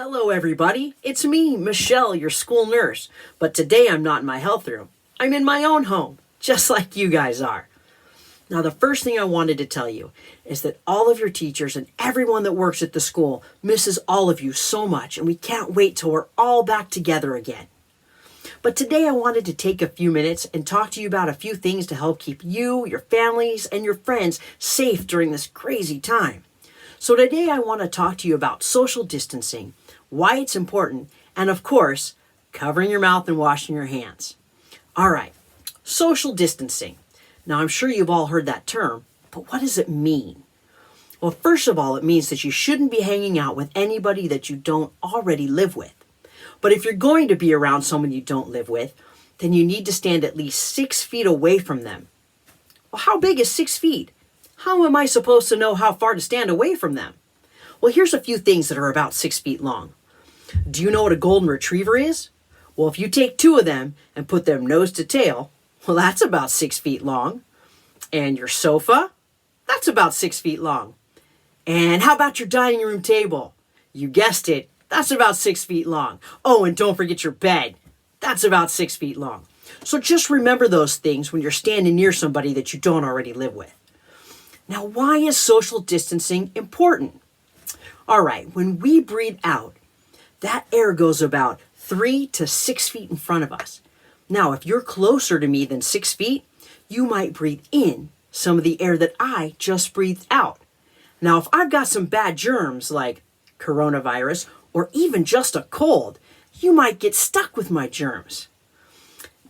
Hello everybody, it's me, Michelle, your school nurse, but today I'm not in my health room. I'm in my own home, just like you guys are. Now the first thing I wanted to tell you is that all of your teachers and everyone that works at the school misses all of you so much, and we can't wait till we're all back together again. But today I wanted to take a few minutes and talk to you about a few things to help keep you, your families, and your friends safe during this crazy time. So today I want to talk to you about social distancing, why it's important, and of course, covering your mouth and washing your hands. All right, social distancing. Now I'm sure you've all heard that term, but what does it mean? Well, first of all, it means that you shouldn't be hanging out with anybody that you don't already live with. But if you're going to be around someone you don't live with, then you need to stand at least 6 feet away from them. Well, how big is 6 feet? How am I supposed to know how far to stand away from them? Well, here's a few things that are about 6 feet long. Do you know what a golden retriever is? Well, if you take 2 of them and put them nose to tail, well, that's about 6 feet long. And your sofa? That's about 6 feet long. And how about your dining room table? You guessed it, that's about 6 feet long. Oh, and don't forget your bed. That's about 6 feet long. So just remember those things when you're standing near somebody that you don't already live with. Now, why is social distancing important? All right, when we breathe out, that air goes about 3 to 6 feet in front of us. Now, if you're closer to me than 6 feet, you might breathe in some of the air that I just breathed out. Now, if I've got some bad germs like coronavirus or even just a cold, you might get stuck with my germs.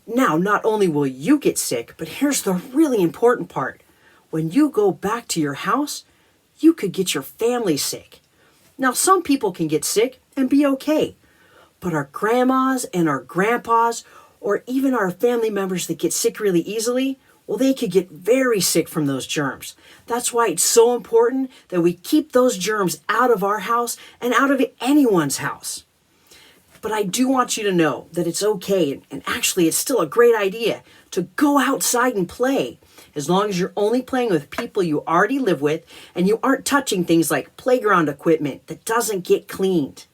Now, not only will you get sick, but here's the really important part. When you go back to your house, you could get your family sick. Now, some people can get sick and be okay, but our grandmas and our grandpas, or even our family members that get sick really easily, well, they could get very sick from those germs. That's why it's so important that we keep those germs out of our house and out of anyone's house. But I do want you to know that it's okay, and actually it's still a great idea to go outside and play, as long as you're only playing with people you already live with and you aren't touching things like playground equipment that doesn't get cleaned.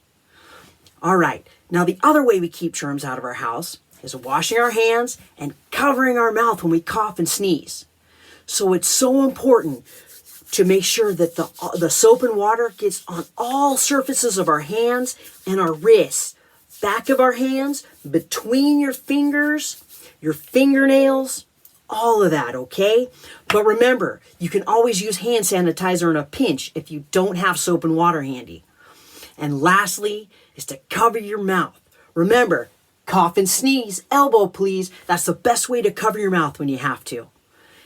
All right, now the other way we keep germs out of our house is washing our hands and covering our mouth when we cough and sneeze. So it's so important to make sure that the soap and water gets on all surfaces of our hands and our wrists, back of our hands, between your fingers, your fingernails, all of that, okay? But remember, you can always use hand sanitizer in a pinch if you don't have soap and water handy. And lastly is to cover your mouth. Remember, cough and sneeze, elbow please. That's the best way to cover your mouth when you have to.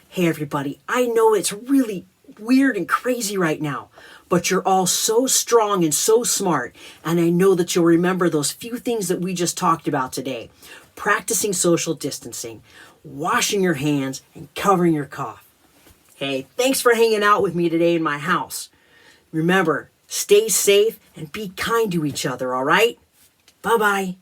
Hey everybody, I know it's really weird and crazy right now, but you're all so strong and so smart, and I know that you'll remember those few things that we just talked about today. Practicing social distancing, washing your hands, and covering your cough. Hey, thanks for hanging out with me today in my house. Remember, stay safe and be kind to each other, all right? Bye-bye.